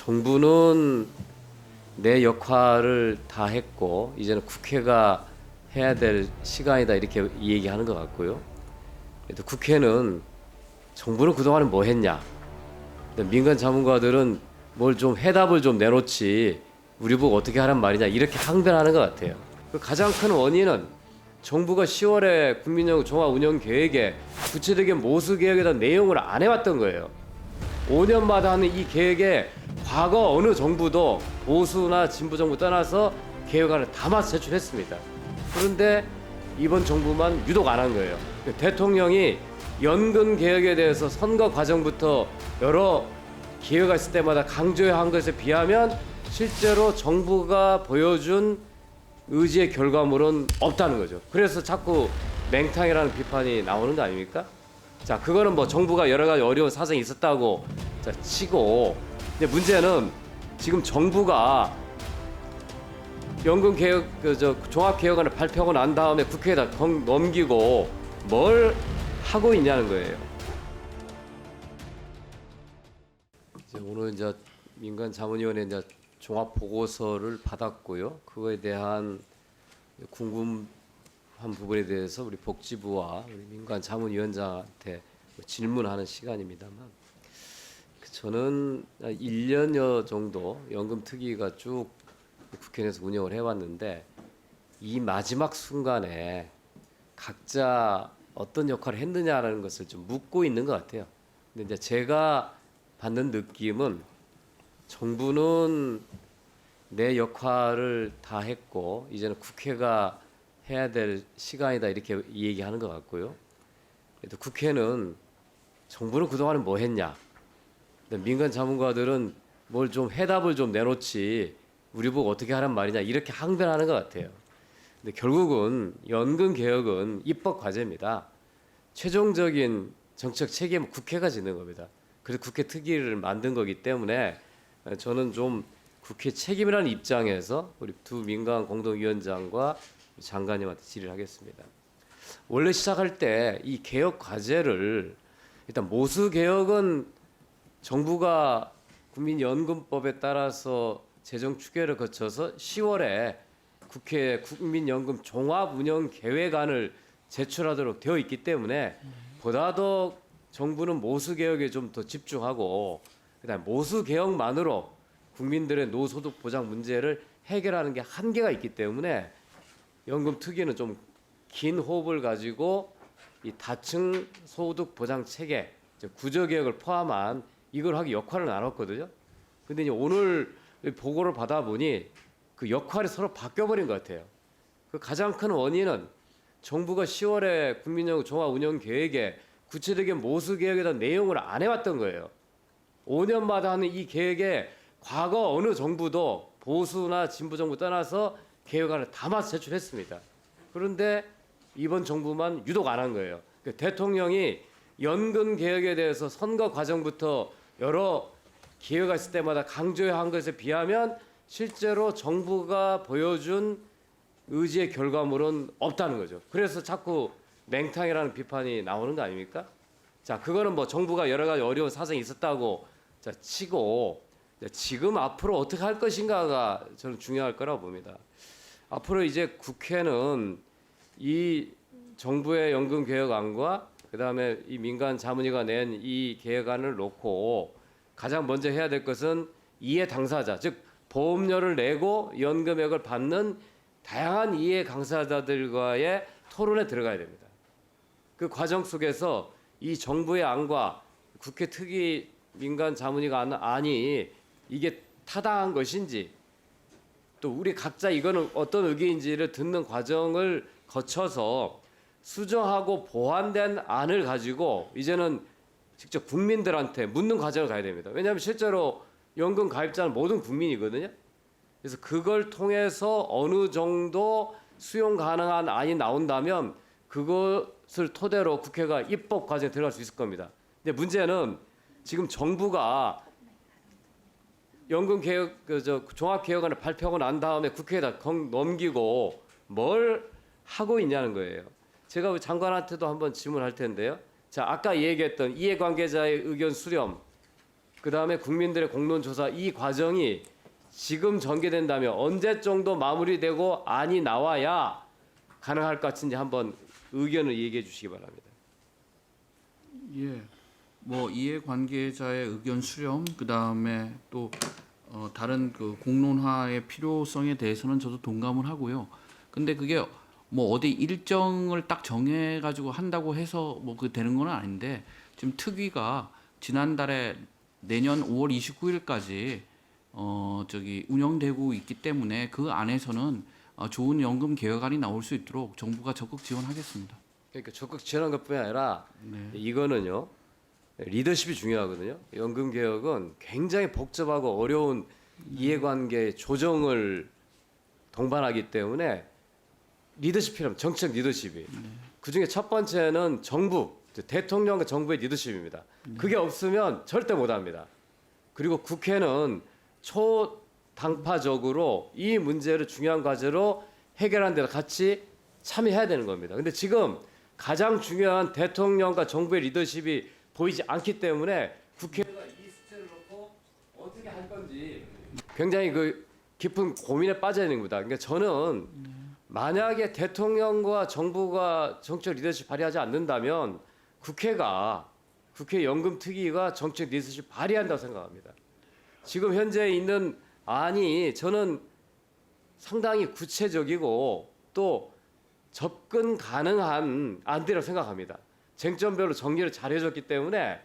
정부는 내 역할을 다 했고 이제는 국회가 해야 될 시간이다 이렇게 얘기하는 것 같고요. 또 국회는 정부는 그동안에 뭐 했냐? 민간 자문가들은 뭘 좀 해답을 좀 내놓지 우리 보고 어떻게 하란 말이냐 이렇게 항변하는 것 같아요. 그 가장 큰 원인은 정부가 10월에 국민연금 종합운영계획에 구체적인 모수계획에 대한 내용을 안 해왔던 거예요. 5년마다 하는 이 계획에 과거 어느 정부도 보수나 진보 정부 떠나서 계획안을 담아서 제출했습니다. 그런데 이번 정부만 유독 안 한 거예요. 대통령이 연금 개혁에 대해서 선거 과정부터 여러 기회가 있을 때마다 강조해야 한 것에 비하면 실제로 정부가 보여준 의지의 결과물은 없다는 거죠. 그래서 자꾸 맹탕이라는 비판이 나오는 거 아닙니까? 자, 그거는 뭐 정부가 여러 가지 어려운 사정이 있었다고 자, 치고, 근데 문제는 지금 정부가 연금 개혁, 종합 개혁안을 발표하고 난 다음에 국회에다 넘기고 뭘 하고 있냐는 거예요. 이제 오늘 이제 민간 자문위원회 이제 종합 보고서를 받았고요. 그거에 대한 궁금한 부분에 대해서 우리 복지부와 우리 민간 자문위원장한테 질문하는 시간입니다만, 저는 1년여 정도 연금 특위가 쭉 국회에서 운영을 해왔는데 이 마지막 순간에 각자 어떤 역할을 했느냐라는 것을 좀 묻고 있는 것 같아요. 근데 이제 제가 받는 느낌은 정부는 내 역할을 다 했고 이제는 국회가 해야 될 시간이다 이렇게 얘기하는 것 같고요. 또 국회는 정부는 그동안에 뭐 했냐? 민간 자문가들은 뭘 좀 해답을 좀 내놓지 우리 보고 어떻게 하란 말이냐 이렇게 항변하는 것 같아요. 근데 결국은 연금 개혁은 입법 과제입니다. 최종적인 정책 책임은 국회가 지는 겁니다. 그래서 국회 특위를 만든 거기 때문에 저는 좀 국회 책임이라는 입장에서 우리 두 민간 공동위원장과 장관님한테 질의를 하겠습니다. 원래 시작할 때 이 개혁 과제를 일단 모수 개혁은 정부가 국민연금법에 따라서 재정 추계를 거쳐서 10월에 국회에 국민연금 종합운영계획안을 제출하도록 되어 있기 때문에 보다 더 정부는 모수 개혁에 좀 더 집중하고 그다음에 모수 개혁만으로 국민들의 노소득 보장 문제를 해결하는 게 한계가 있기 때문에 연금 특위는 좀 긴 호흡을 가지고 이 다층 소득 보장 체계 구조 개혁을 포함한 이걸 하기 역할을 나눴거든요. 근데 이제 오늘 보고를 받아보니 그 역할이 서로 바뀌어버린 것 같아요. 그 가장 큰 원인은 정부가 10월에 국민연금 종합운영계획에 구체적인 모수 계획에 대한 내용을 안 해왔던 거예요. 5년마다 하는 이 계획에 과거 어느 정부도 보수나 진보 정부 떠나서 계획안을 담아서 제출했습니다. 그런데 이번 정부만 유독 안 한 거예요. 대통령이 연금 개혁에 대해서 선거 과정부터 여러 기회가 있을 때마다 강조해야 한 것에 비하면 실제로 정부가 보여준 의지의 결과물은 없다는 거죠. 그래서 자꾸 맹탕이라는 비판이 나오는 거 아닙니까? 자, 그거는 뭐 정부가 여러 가지 어려운 사정이 있었다고 자, 치고 지금 앞으로 어떻게 할 것인가가 저는 중요할 거라고 봅니다. 앞으로 이제 국회는 이 정부의 연금 개혁안과 그다음에 이 민간 자문위가 낸 이 계획안을 놓고 가장 먼저 해야 될 것은 이해 당사자, 즉 보험료를 내고 연금액을 받는 다양한 이해 당사자들과의 토론에 들어가야 됩니다. 그 과정 속에서 이 정부의 안과 국회 특위 민간 자문위가 안이 이게 타당한 것인지 또 우리 각자 이거는 어떤 의견인지를 듣는 과정을 거쳐서 수정하고 보완된 안을 가지고 이제는 직접 국민들한테 묻는 과정을 가야 됩니다. 왜냐하면 실제로 연금 가입자는 모든 국민이거든요. 그래서 그걸 통해서 어느 정도 수용 가능한 안이 나온다면 그것을 토대로 국회가 입법 과정에 들어갈 수 있을 겁니다. 근데 문제는 지금 정부가 연금 개혁, 종합 개혁안을 발표하고 난 다음에 국회에다 넘기고 뭘 하고 있냐는 거예요. 제가 장관한테도 한번 질문할 텐데요. 자, 아까 얘기했던 이해관계자의 의견 수렴, 그다음에 국민들의 공론조사 이 과정이 지금 전개된다면 언제 정도 마무리되고 안이 나와야 가능할 것 같은지 한번 의견을 얘기해 주시기 바랍니다. 예, 뭐 이해관계자의 의견 수렴, 그 다음에 또 다른 그 공론화의 필요성에 대해서는 저도 동감을 하고요. 근데 그게 뭐 어디 일정을 딱 정해 가지고 한다고 해서 뭐 그 되는 건 아닌데 지금 특위가 지난달에 내년 5월 29일까지 저기 운영되고 있기 때문에 그 안에서는 좋은 연금 개혁안이 나올 수 있도록 정부가 적극 지원하겠습니다. 그러니까 적극 지원한 것뿐이 아니라 네. 이거는요 리더십이 중요하거든요. 연금 개혁은 굉장히 복잡하고 어려운 이해관계 조정을 동반하기 때문에 리더십 필요합니다. 정책 리더십이. 그 중에 첫 번째는 정부, 대통령과 정부의 리더십입니다. 그게 없으면 절대 못합니다. 그리고 국회는 초당파적으로 이 문제를 중요한 과제로 해결하는 데 같이 참여해야 되는 겁니다. 근데 지금 가장 중요한 대통령과 정부의 리더십이 보이지 않기 때문에 국회가 이 수치를 놓고 어떻게 할 건지 굉장히 그 깊은 고민에 빠져 있는 겁니다. 그러니까 저는 만약에 대통령과 정부가 정책 리더십 발휘하지 않는다면 국회 연금특위가 정책 리더십 발휘한다고 생각합니다. 지금 현재 있는 안이 저는 상당히 구체적이고 또 접근 가능한 안들이라고 생각합니다. 쟁점별로 정리를 잘 해줬기 때문에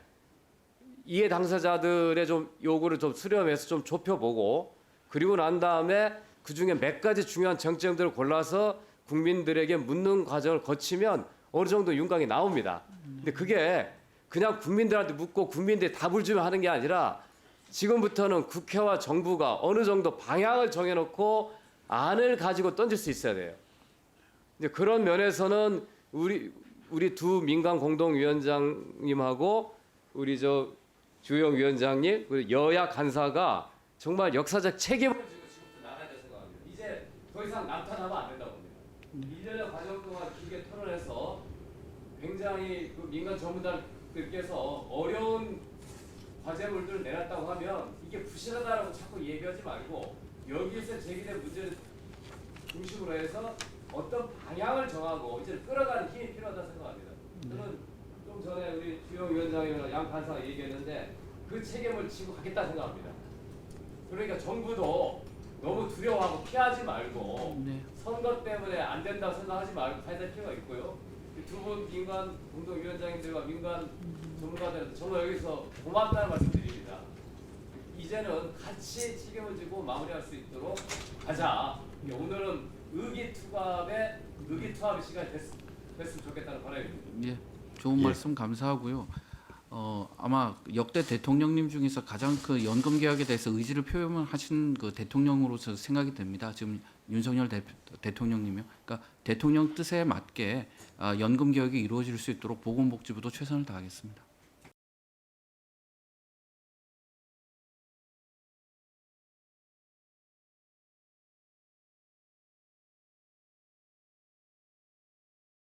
이해 당사자들의 좀 요구를 좀 수렴해서 좀 좁혀보고 그리고 난 다음에 그 중에 몇 가지 중요한 쟁점들을 골라서 국민들에게 묻는 과정을 거치면 어느 정도 윤곽이 나옵니다. 근데 그게 그냥 국민들한테 묻고 국민들이 답을 주면 하는 게 아니라 지금부터는 국회와 정부가 어느 정도 방향을 정해놓고 안을 가지고 던질 수 있어야 돼요. 이제 그런 면에서는 우리 두 민간 공동위원장님하고 우리 저 주영 위원장님 그리고 여야 간사가 정말 역사적 책임을 지고 지금부터 나가야 된다고 생각합니다. 이제 더 이상 남탓하면 안 된다고 봅니다. 1년의 과정 동안 길게 토론해서 굉장히 그 민간 전문가들께서 어려운 과제물들을 내놨다고 하면 이게 부실하다라고 자꾸 얘기하지 말고 여기에서 제기된 문제를 중심으로 해서 어떤 방향을 정하고 이제 끌어가는 힘이 필요하다고 생각합니다. 저는 좀 전에 우리 주영 위원장이랑 양 간사가 얘기했는데 그 책임을 지고 가겠다 생각합니다. 그러니까 정부도 너무 두려워하고 피하지 말고 네. 선거 때문에 안 된다고 생각하지 말고 가야 될 필요가 있고요. 두 분 민간 공동위원장님들과 민간 전문가들한테 정말 여기서 고맙다는 말씀 드립니다. 이제는 같이 책임을 지고 마무리할 수 있도록 가자. 오늘은 의기투합의 시간이 됐으면 좋겠다는 바람입니다. 예, 좋은 말씀 감사하고요. 아마 역대 대통령님 중에서 가장 그 연금 개혁에 대해서 의지를 표명하신 그 대통령으로서 생각이 됩니다. 지금 윤석열 대통령님이요. 그러니까 대통령 뜻에 맞게 연금 개혁이 이루어질 수 있도록 보건복지부도 최선을 다하겠습니다.